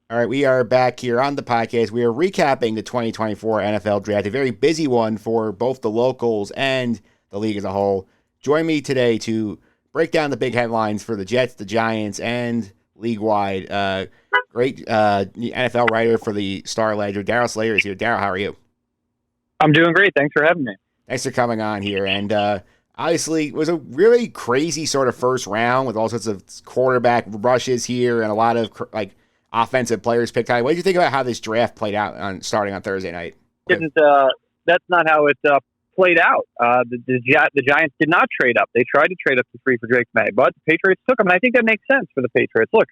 All right, we are back here on the podcast. We are recapping the 2024 NFL Draft, a very busy one for both the locals and the league as a whole. Join me today to break down the big headlines for the Jets, the Giants, and league-wide. Great NFL writer for the Star-Ledger, Darryl Slater is here. Darryl, how are you? I'm doing great. Thanks for having me. Thanks for coming on here. And obviously, it was a really crazy sort of first round with all sorts of quarterback rushes here and a lot of offensive players picked high. What did you think about how this draft played out starting on Thursday night? Didn't That's not how it played out. The Giants did not trade up. They tried to trade up to 3 for Drake May, but the Patriots took him, and I think that makes sense for the Patriots. Look,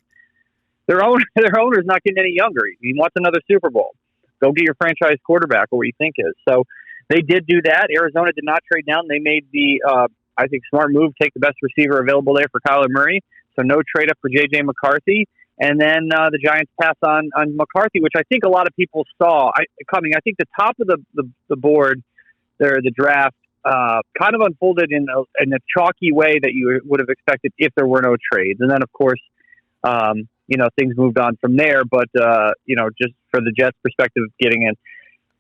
their owner's not getting any younger. He wants another Super Bowl. Go get your franchise quarterback, or what you think is. So they did do that. Arizona did not trade down. They made the, I think, smart move, take the best receiver available there for Kyler Murray. So no trade up for J.J. McCarthy. And then the Giants pass on McCarthy, which I think a lot of people saw coming. I think the top of the board there, the draft, kind of unfolded in a chalky way that you would have expected if there were no trades. And then, of course, things moved on from there. But, just for the Jets' perspective, getting in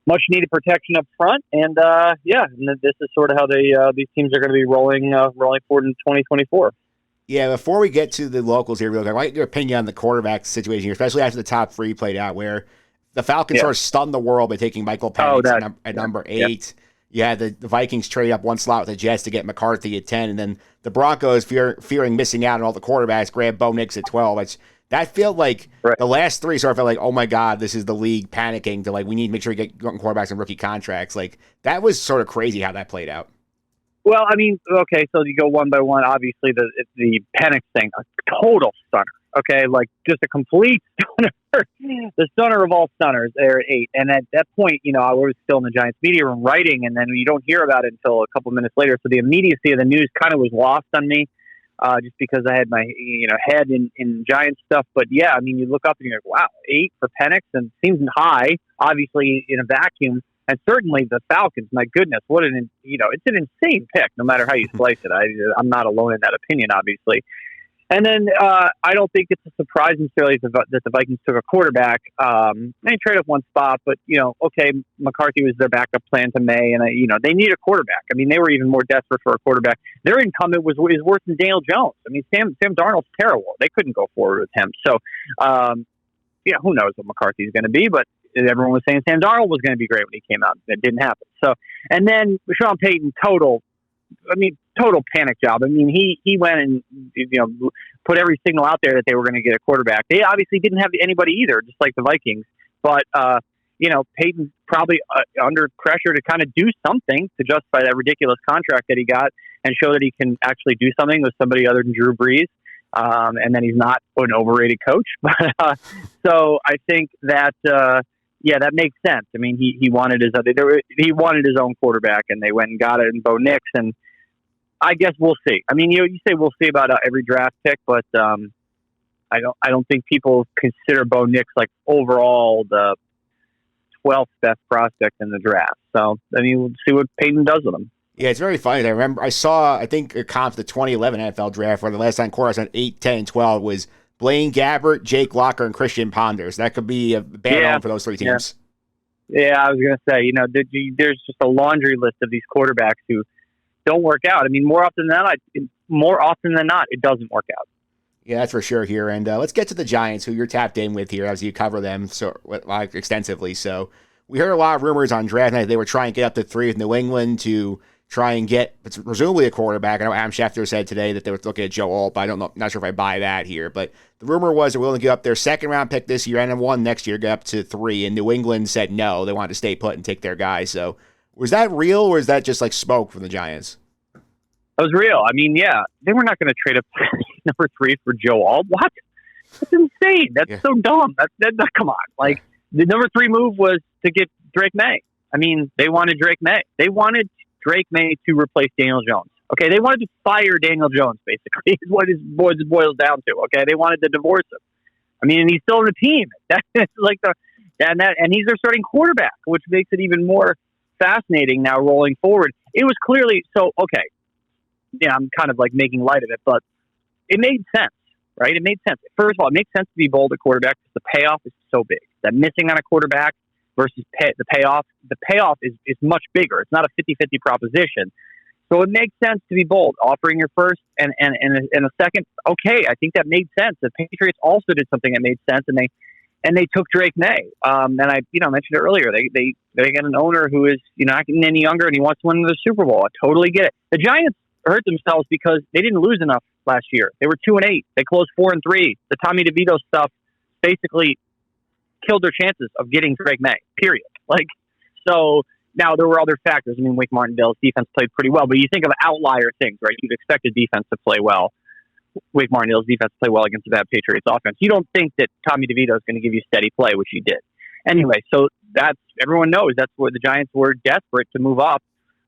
much needed protection up front. And, and this is sort of how these teams are going to be rolling forward in 2024. Yeah, before we get to the locals here, real quick, I want your opinion on the quarterback situation here, especially after the top 3 played out, where the Falcons sort of stunned the world by taking Michael Penix at number 8. Yeah. You had the Vikings trade up one slot with the Jets to get McCarthy at 10, and then the Broncos, fearing missing out on all the quarterbacks, grabbed Bo Nix at 12. That felt like the last 3 sort of felt like, oh my God, this is the league panicking to we need to make sure we get quarterbacks and rookie contracts. That was sort of crazy how that played out. Well, I mean, okay, so you go one by one. Obviously, the Penix thing, a total stunner. Okay, just a complete stunner. The stunner of all stunners there at 8. And at that point, I was still in the Giants media room writing, and then you don't hear about it until a couple of minutes later. So the immediacy of the news kind of was lost on me, just because I had my head in Giants stuff. But yeah, I mean, you look up and you're like, wow, 8 for Penix, and seems high, obviously in a vacuum. And certainly the Falcons, my goodness, it's an insane pick, no matter how you slice it. I'm not alone in that opinion, obviously. And then I don't think it's a surprise necessarily that the Vikings took a quarterback. They traded up one spot, but, McCarthy was their backup plan to May, and, they need a quarterback. I mean, they were even more desperate for a quarterback. Their incumbent is worse than Daniel Jones. I mean, Sam Darnold's terrible. They couldn't go forward with him. So, who knows what McCarthy's going to be, but everyone was saying Sam Darnold was going to be great when he came out. It didn't happen. So, and then Sean Payton, total panic job. I mean, he went and, put every signal out there that they were going to get a quarterback. They obviously didn't have anybody either, just like the Vikings. But, Payton's probably under pressure to kind of do something to justify that ridiculous contract that he got and show that he can actually do something with somebody other than Drew Brees. And then he's not an overrated coach. So I think that, that makes sense. I mean, he wanted his own quarterback, and they went and got it in Bo Nix, and I guess we'll see. I mean, you say we'll see about every draft pick, but I don't think people consider Bo Nix overall the 12th best prospect in the draft. So I mean, we'll see what Payton does with him. Yeah, it's very funny. I saw a comp to the 2011 NFL draft where the last time quarterbacks on 8, 10, and 12 was Blaine Gabbert, Jake Locker, and Christian Ponders. That could be a bad home for those 3 teams. Yeah, I was going to say, there's just a laundry list of these quarterbacks who don't work out. I mean, more often than not, it doesn't work out. Yeah, that's for sure here. And let's get to the Giants, who you're tapped in with here, as you cover them so extensively. So we heard a lot of rumors on draft night. They were trying to get up to 3 with New England to try and get presumably a quarterback. I know Adam Schefter said today that they were looking at Joe Alt, but I don't know, not sure if I buy that here. But the rumor was they're willing to give up their second-round pick this year and then 1 next year, get up to 3. And New England said no, they wanted to stay put and take their guy. So was that real, or is that just smoke from the Giants? It was real. I mean, yeah, they were not going to trade up number 3 for Joe Alt. What? That's insane. That's so dumb. Come on. The number 3 move was to get Drake May. I mean, they wanted Drake May. They wanted Drake May to replace Daniel Jones. Okay, they wanted to fire Daniel Jones, basically, is what it boils down to. Okay, they wanted to divorce him. I mean, and he's still on the team. And he's their starting quarterback, which makes it even more fascinating now rolling forward. It was clearly so. Okay, yeah, I'm kind of making light of it, but it made sense. right? It made sense. First of all, it makes sense to be bold at quarterback because the payoff is so big. That missing on a quarterback versus the payoff is much bigger. It's not a 50-50 proposition. So it makes sense to be bold, offering your first and a second. Okay, I think that made sense. The Patriots also did something that made sense, and they took Drake May. And I mentioned it earlier. They got an owner who is not getting any younger, and he wants to win the Super Bowl. I totally get it. The Giants hurt themselves because they didn't lose enough last year. They were 2-8. They closed 4-3. The Tommy DeVito stuff basically killed their chances of getting Drake May. Period. So. Now, there were other factors. I mean, Wake Martindale's defense played pretty well, but you think of outlier things, right? You'd expect a defense to play well. Wake Martindale's defense to play well against a bad Patriots offense. You don't think that Tommy DeVito is going to give you steady play, which he did. Anyway, so everyone knows that's where the Giants were desperate to move up,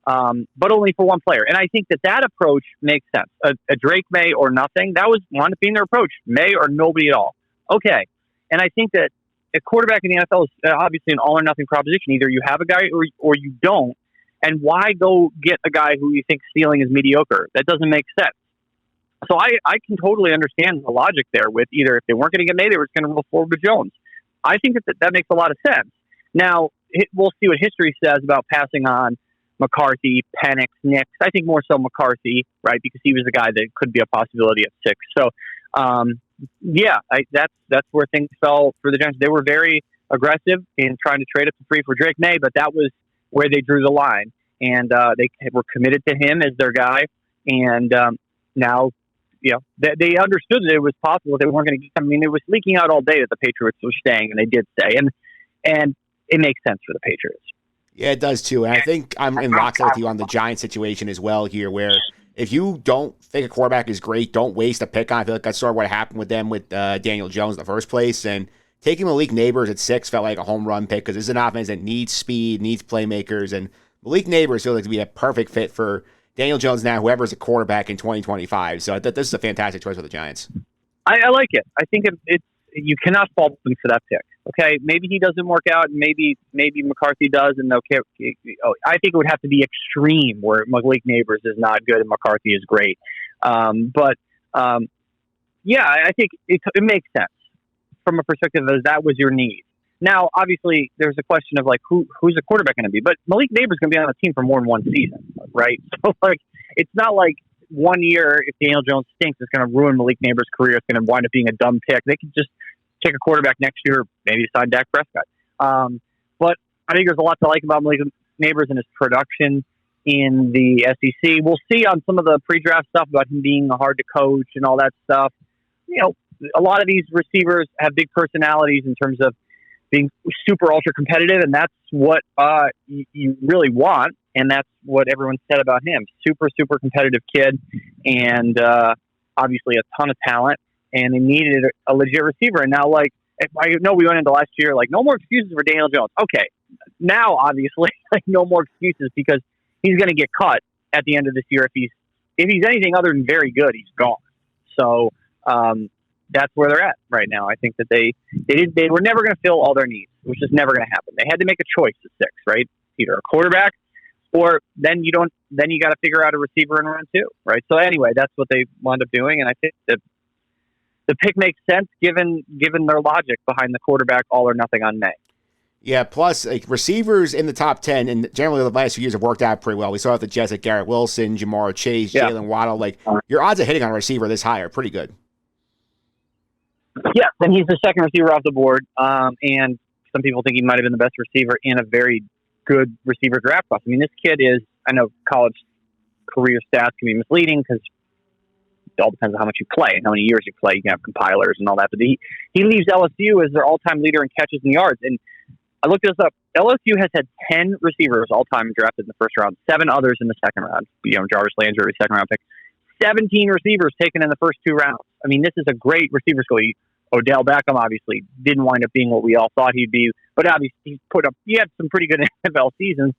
but only for one player. And I think that approach makes sense. A Drake May or nothing, that wound up being their approach. May or nobody at all. Okay. And I think that a quarterback in the NFL is obviously an all or nothing proposition. Either you have a guy or you don't. And why go get a guy who you think ceiling is mediocre? That doesn't make sense. So I can totally understand the logic there with either if they weren't going to get May, they were going to roll forward with Jones. I think that makes a lot of sense. Now, we'll see what history says about passing on McCarthy, Penix, Nix. I think more so McCarthy, right? Because he was the guy that could be a possibility at 6. So, that's where things fell for the Giants. They were very aggressive in trying to trade up to 3 for Drake May, but that was where they drew the line. And they were committed to him as their guy. And now, they understood that it was possible. They weren't going to. I mean, it was leaking out all day that the Patriots were staying, and they did stay. And it makes sense for the Patriots. Yeah, it does too. And I think I'm in lockstep with you on the Giants situation as well here, where if you don't think a quarterback is great, don't waste a pick on. I feel like that's sort of what happened with them with Daniel Jones in the first place. And taking Malik Neighbors at 6 felt like a home run pick because this is an offense that needs speed, needs playmakers, and Malik Neighbors feels like to be a perfect fit for Daniel Jones now, whoever's a quarterback in 2025. So this is a fantastic choice for the Giants. I like it. I think it's you cannot fault them for that pick. Okay, maybe he doesn't work out, and maybe McCarthy does, and okay. I think it would have to be extreme where Malik Neighbors is not good and McCarthy is great. I think it makes sense from a perspective as that was your need. Now, obviously, there's a question of who's the quarterback going to be, but Malik Neighbors is going to be on the team for more than one season, right? So it's not like 1 year if Daniel Jones stinks, it's going to ruin Malik Neighbors' career. It's going to wind up being a dumb pick. They could just take a quarterback next year, maybe sign Dak Prescott. But I think there's a lot to like about Malik Neighbors and his production in the SEC. We'll see on some of the pre-draft stuff about him being hard to coach and all that stuff. A lot of these receivers have big personalities in terms of being super ultra competitive, and that's what you really want, and that's what everyone said about him. Super, super competitive kid, and obviously a ton of talent, and they needed a legit receiver. And now, I know we went into last year, no more excuses for Daniel Jones. Okay, now, obviously, no more excuses because he's going to get cut at the end of this year. If he's anything other than very good, he's gone. So, that's where they're at right now. I think that they were never going to fill all their needs, which is never going to happen. They had to make a choice at 6, right? Either a quarterback or then you got to figure out a receiver in round 2, right? So anyway, that's what they wound up doing. And I think that the pick makes sense given their logic behind the quarterback all or nothing on May. Yeah, plus receivers in the top 10, and generally the last few years have worked out pretty well. We saw the Jets at Garrett Wilson, Jamar Chase, Jalen Waddle. Your odds of hitting on a receiver this high are pretty good. Yeah, and he's the second receiver off the board, and some people think he might have been the best receiver in a very good receiver draft class. I mean, this kid is, I know college career stats can be misleading because it all depends on how much you play and how many years you play. You can have compilers and all that, but he leaves LSU as their all-time leader in catches and yards. And I looked this up. LSU has had 10 receivers all-time drafted in the first round, 7 others in the second round. Jarvis Landry, second-round pick. 17 receivers taken in the first 2 rounds. I mean, this is a great receiver school. Odell Beckham obviously didn't wind up being what we all thought he'd be, but obviously he had some pretty good NFL seasons.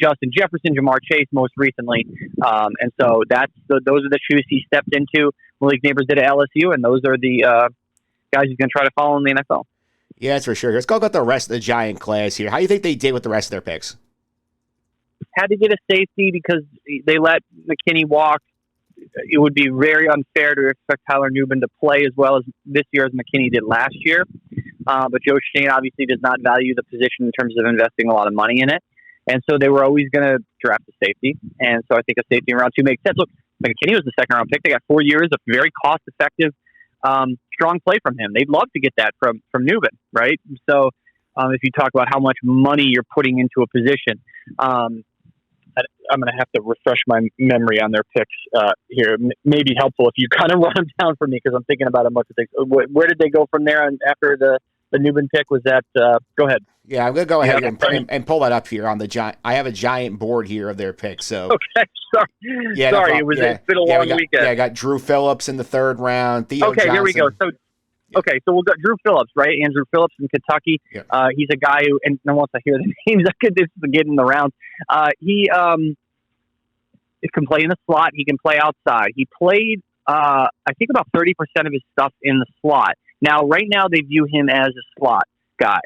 Justin Jefferson, Jamar Chase most recently, and so those are the shoes he stepped into. Malik Neighbors did at LSU, and those are the guys he's going to try to follow in the NFL. Yeah, that's for sure. Let's go about the rest of the Giant class here. How do you think they did with the rest of their picks? Had to get a safety because they let McKinney walk. it would be very unfair to expect Tyler Newbin to play as well as this year as McKinney did last year. But Joe Shane obviously does not value the position in terms of investing a lot of money in it. And so they were always going to draft a safety. And so I think a safety in round 2 makes sense. Look, McKinney was the second-round pick. They got 4 years of very cost-effective, strong play from him. They'd love to get that from Newbin, right? So if you talk about how much money you're putting into a position, I'm going to have to refresh my memory on their picks here. It may be helpful if you kind of run them down for me because I'm thinking about a bunch of things. Where did they go from there after the Newbin pick? Was that go ahead. Yeah, I'm going to go ahead and pull that up here on the giant. I have a giant board here of their picks. So okay, sorry. Yeah, sorry, it's been a long weekend. Yeah, I got Drew Phillips in the 3rd round. Theo Johnson. Here we go. So okay, so we'll go Drew Phillips, right? Andrew Phillips in Kentucky. Yeah. He's a guy who, and once I hear the names, I could just get in the rounds. He can play in the slot. He can play outside. He played, I think, about 30% of his stuff in the slot. Now, right now, they view him as a slot guy.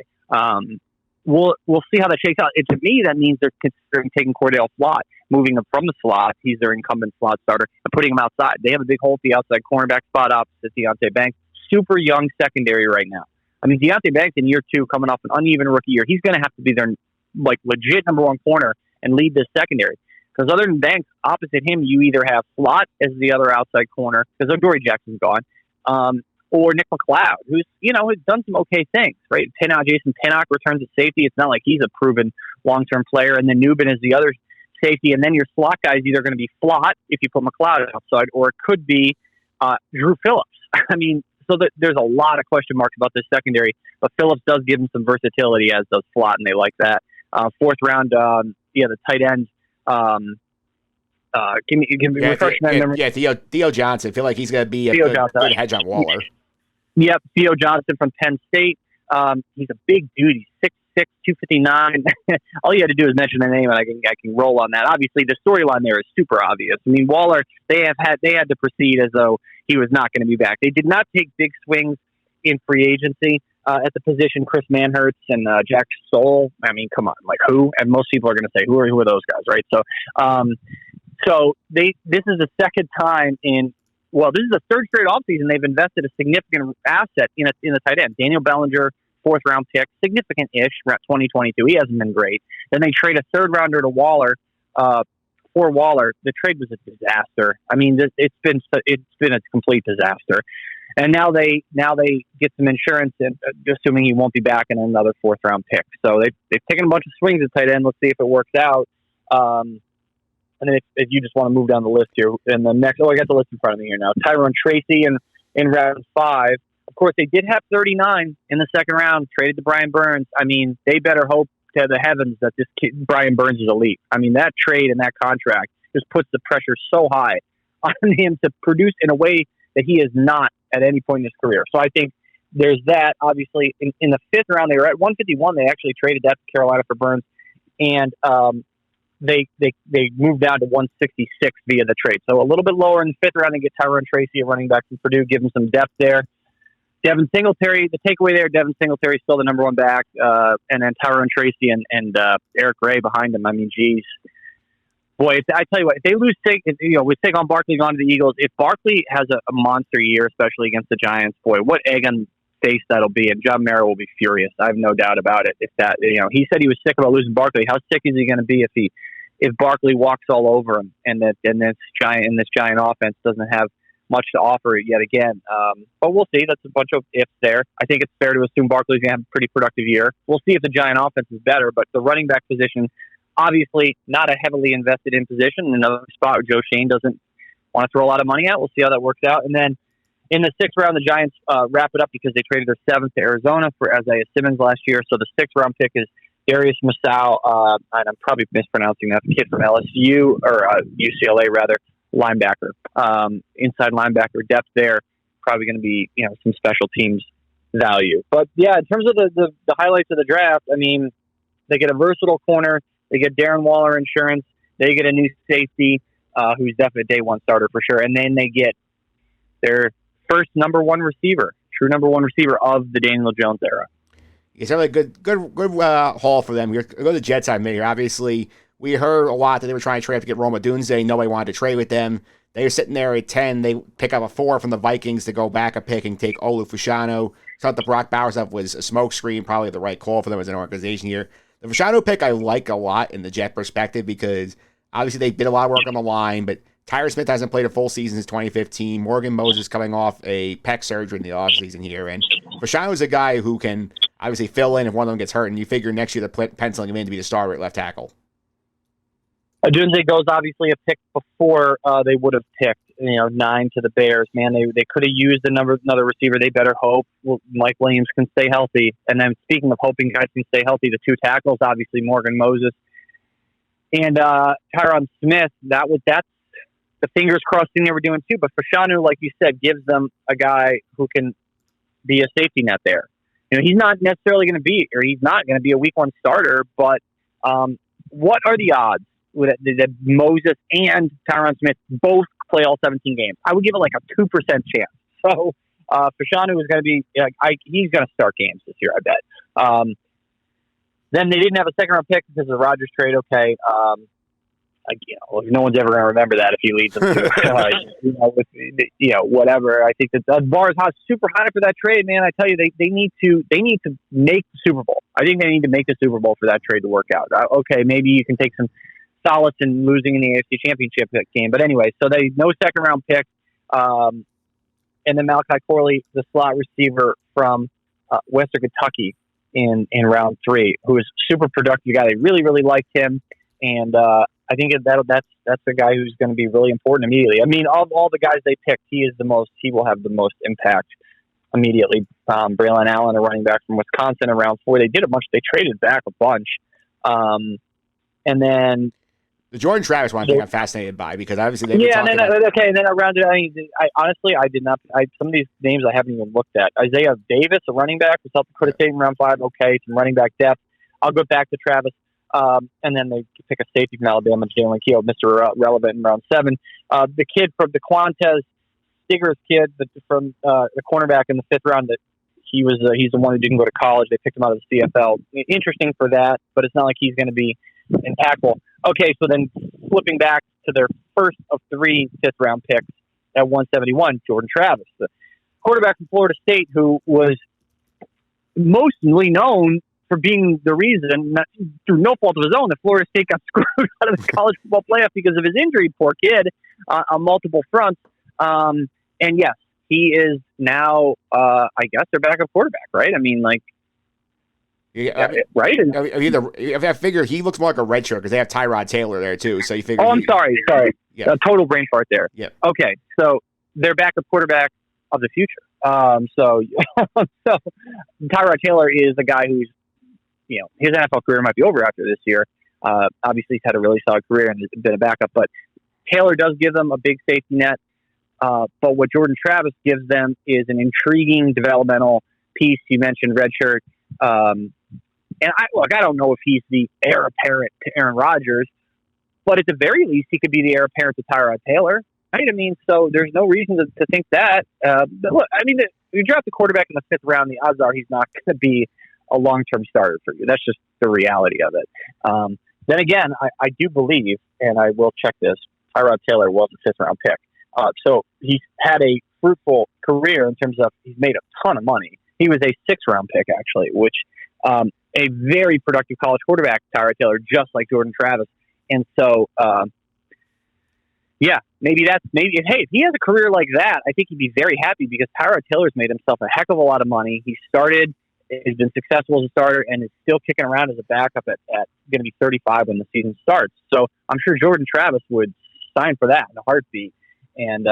We'll see how that shakes out. And to me, that means they're considering taking Cordell Flott, moving him from the slot. He's their incumbent slot starter, and putting him outside. They have a big hole at the outside cornerback spot opposite Deonte Banks. Super young secondary right now. I mean, Deonte Banks in year 2, coming off an uneven rookie year, he's going to have to be their legit number 1 corner and lead this secondary. Because other than Banks, opposite him, you either have Flott as the other outside corner, because O'Dory Jackson's gone, or Nick McLeod, who's has done some okay things, right? Jason Pinnock returns at safety. It's not like he's a proven long-term player. And then Newbin is the other safety. And then your slot guy is either going to be Flott if you put McLeod outside, or it could be Drew Phillips. I mean, so there's a lot of question marks about this secondary, but Phillips does give him some versatility, as does Flott, and they like that. 4th round, the tight end. Give me refresh my memory. Yeah, Theo Johnson. I feel like he's going to be a good hedge on Waller. Yep, Theo Johnson from Penn State. He's a big dude. He's 6'6", 259. All you had to do is mention the name, and I can roll on that. Obviously, the storyline there is super obvious. I mean, Waller, they had to proceed as though he was not going to be back. They did not take big swings in free agency at the position. Chris Manhertz and Jack Stoll. I mean, come on, like who? And most people are going to say, who are those guys, right? So, this is the second time this is the 3rd straight offseason they've invested a significant asset in the tight end. Daniel Bellinger, 4th round pick, significant-ish, 2022. He hasn't been great. Then they trade a 3rd rounder to Waller for Waller. The trade was a disaster. I mean, it's been a complete disaster. And now they get some insurance, and assuming he won't be back, in another 4th round pick. So they've taken a bunch of swings at tight end. Let's see if it works out. And then if you just want to move down the list here, and the next, I got the list in front of me here now. Tyrone Tracy in round 5. Of course, they did have 39 in the 2nd round, traded to Brian Burns. I mean, they better hope to the heavens that this kid, Brian Burns, is elite. I mean, that trade and that contract just puts the pressure so high on him to produce in a way that he is not at any point in his career. So I think there's that. Obviously, in the 5th round, they were at 151. They actually traded that to Carolina for Burns, and they moved down to 166 via the trade. So a little bit lower in the 5th round. They get Tyrone Tracy, a running back from Purdue, give him some depth there. Devin Singletary, the takeaway there, Devin Singletary is still the number 1 back, and then Tyrone Tracy and Eric Gray behind him. I mean, geez. Boy, I tell you what, if they lose, with Saquon Barkley gone to the Eagles, if Barkley has a monster year, especially against the Giants, boy, what egg on face that'll be, and John Mara will be furious. I have no doubt about it. If that, he said he was sick about losing Barkley. How sick is he going to be if Barkley walks all over him, and this giant offense doesn't have much to offer yet again? But we'll see. That's a bunch of ifs there. I think it's fair to assume Barkley's going to have a pretty productive year. We'll see if the Giant offense is better, but the running back position, obviously not a heavily invested in position. Another spot where Joe Shane doesn't want to throw a lot of money at. We'll see how that works out. And then in the 6th round, the Giants wrap it up because they traded their 7th to Arizona for Isaiah Simmons last year. So the 6th round pick is Darius Masau, and I'm probably mispronouncing that, the kid from LSU, or UCLA rather, linebacker. Inside linebacker depth there, probably going to be some special teams value. But yeah, in terms of the highlights of the draft, I mean, they get a versatile corner, they get Darren Waller insurance, they get a new safety who's definitely a day 1 starter for sure, and then they get their first number 1 receiver, true number 1 receiver of the Daniel Jones era. It's really good haul for them. Go to the Jets side here. Obviously, we heard a lot that they were trying to trade up to get Roma Dunze. Nobody wanted to trade with them. They were sitting there at 10. They pick up a 4 from the Vikings to go back a pick and take Olu Fashanu. Thought the Brock Bowers stuff was a smokescreen, probably the right call for them as an organization here. The Fashanu pick I like a lot in the Jet perspective because obviously they did a lot of work on the line, but Tyron Smith hasn't played a full season since 2015. Morgan Moses coming off a pec surgery in the offseason here. And Fashanu is a guy who can obviously fill in if one of them gets hurt, and you figure next year they're penciling him in to be the starter at left tackle. Odunze goes obviously a pick before they would have picked, 9 to the Bears. Man, they could have used another receiver. They better hope Mike Williams can stay healthy. And then speaking of hoping guys can stay healthy, the 2 tackles, obviously Morgan Moses and Tyron Smith. That's the fingers crossed thing they were doing too. But Fashanu, like you said, gives them a guy who can be a safety net there. He's not necessarily going to be, or he's not going to be a week 1 starter. But what are the odds that Moses and Tyron Smith both play all 17 games? I would give it like a 2% chance. So Fashanu is going to be, he's going to start games this year, I bet. Then they didn't have a second-round pick because of the Rodgers trade. Okay, no one's ever going to remember that if he leads them to, whatever. I think that the bar is super high for that trade, man. I tell you, they need to make the Super Bowl. I think they need to make the Super Bowl for that trade to work out. Okay, maybe you can take some solace in losing in the AFC Championship game, but anyway, so they no second-round pick, and then Malachi Corley, the slot receiver from Western Kentucky in round 3, who is super productive guy. They really, really liked him, and I think that's a guy who's going to be really important immediately. I mean, of all the guys they picked, he will have the most impact immediately. Braylon Allen, a running back from Wisconsin, in round 4. They did a bunch. They traded back a bunch, and then the Jordan Travis one I'm fascinated by because obviously they and then around it, I honestly did not. Some of these names I haven't even looked at. Isaiah Davis, a running back for South Dakota State in round 5. Okay, some running back depth. I'll go back to Travis. And then they pick a safety from Alabama, Jalen Keogh, Mr. Relevant in round 7. The kid from the Quantez Stiggers kid from the cornerback in the 5th round, that he's the one who didn't go to college. They picked him out of the CFL. Interesting for that, but it's not like he's going to be impactful. Okay, so then flipping back to their first of 3 5th-round picks at 171, Jordan Travis, the quarterback from Florida State, who was mostly known for being the reason, through no fault of his own, that Florida State got screwed out of the college football playoff because of his injury. Poor kid, on multiple fronts. And yes, he is now, I guess, their backup quarterback, right? I mean, like, right? I figure he looks more like a redshirt because they have Tyrod Taylor there too. So you figure. Oh, I'm sorry. Yeah. A total brain fart there. Yeah. Okay, so their backup quarterback of the future. So Tyrod Taylor is a guy who's, his NFL career might be over after this year. Obviously, he's had a really solid career and has been a backup, but Taylor does give them a big safety net. But what Jordan Travis gives them is an intriguing developmental piece. You mentioned redshirt. And I don't know if he's the heir apparent to Aaron Rodgers, but at the very least, he could be the heir apparent to Tyrod Taylor. Right? I mean, so there's no reason to think that. But look, I mean, if you draft the quarterback in the 5th round, the odds are he's not going to be a long-term starter for you. That's just the reality of it. Then again, I do believe, and I will check this, Tyrod Taylor was a 5th-round pick. So he's had a fruitful career in terms of he's made a ton of money. He was a 6th-round pick, actually, which a very productive college quarterback, Tyrod Taylor, just like Jordan Travis. And so, if he has a career like that, I think he'd be very happy because Tyrod Taylor's made himself a heck of a lot of money. He has been successful as a starter and is still kicking around as a backup at going to be 35 when the season starts. So I'm sure Jordan Travis would sign for that in a heartbeat. And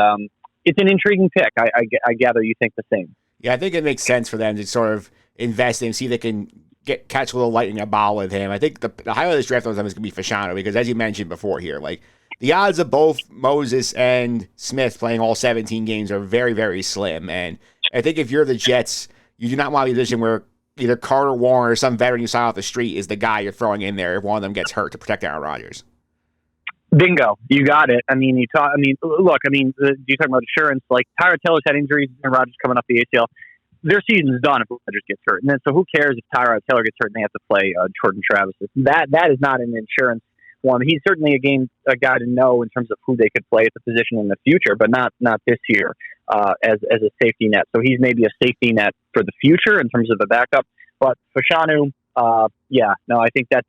it's an intriguing pick. I gather you think the same. Yeah, I think it makes sense for them to sort of invest in, see if they can catch a little lightning in a ball with him. I think the highlight of this draft was going to be Fashanu because, as you mentioned before here, like the odds of both Moses and Smith playing all 17 games are very, very slim. And I think if you're the Jets, you do not want to be in a position where either Carter Warren or some veteran you saw off the street is the guy you're throwing in there if one of them gets hurt to protect Aaron Rodgers. Bingo, you got it. You talking about insurance? Like Tyrod Taylor's had injuries and Rodgers coming off the ACL. Their season's done if Rodgers gets hurt, and then so who cares if Tyrod Taylor gets hurt and they have to play Jordan Travis? That is not an insurance for him. He's certainly a guy to know in terms of who they could play at the position in the future, but not this year as a safety net. So he's maybe a safety net for the future in terms of a backup. But Fashanu, I think that's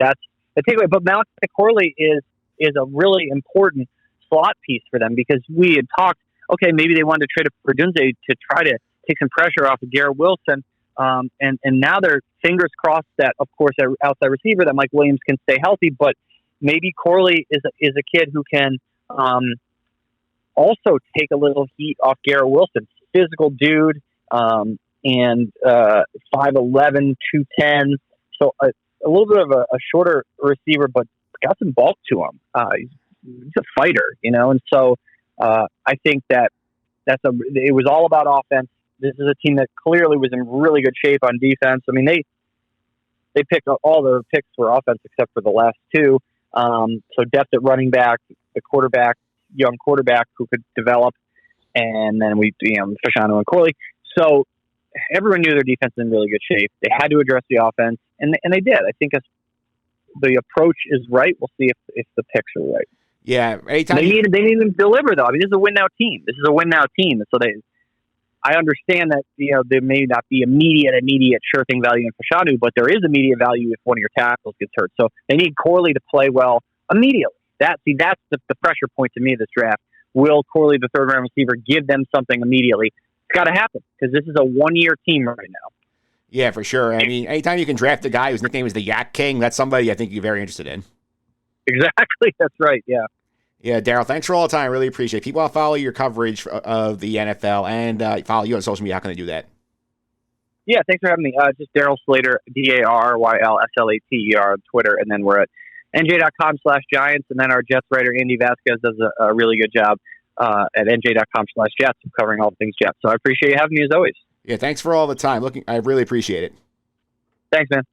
the takeaway. But Malachi Corley is a really important slot piece for them, because we had talked, okay, maybe they wanted to trade up for Dunze to try to take some pressure off of Garrett Wilson. And now they're fingers crossed that, of course, their outside receiver, that Mike Williams can stay healthy, but maybe Corley is a kid who can also take a little heat off Garrett Wilson. Physical dude, and 5'11", 210. So a little bit of a shorter receiver, but got some bulk to him. He's a fighter, and so I think it was all about offense. This is a team that clearly was in really good shape on defense. I mean, they picked all their picks for offense except for the last two. So depth at running back, the quarterback, young quarterback who could develop, and then Fashanu and Corley. So everyone knew their defense was in really good shape. They had to address the offense, and they did. I think if the approach is right, we'll see if the picks are right. Yeah, they need to deliver, though. I mean, this is a win now team. So I understand that there may not be immediate sure thing value in Fashanu, but there is immediate value if one of your tackles gets hurt. So they need Corley to play well immediately. That's the pressure point to me of this draft. Will Corley, the third round receiver, give them something immediately? It's got to happen, because this is a 1-year team right now. Yeah, for sure. I mean, anytime you can draft a guy whose nickname is the Yak King, that's somebody I think you're very interested in. Exactly. That's right. Yeah. Yeah, Darryl, thanks for all the time. I really appreciate it. People want to follow your coverage of the NFL and follow you on social media. How can they do that? Yeah, thanks for having me. Just Darryl Slater, DarrylSlater on Twitter, and then we're at NJ.com/Giants, and then our Jets writer, Andy Vasquez, does a really good job at NJ.com/Jets, covering all things Jets. So I appreciate you having me as always. Yeah, thanks for all the time. I really appreciate it. Thanks, man.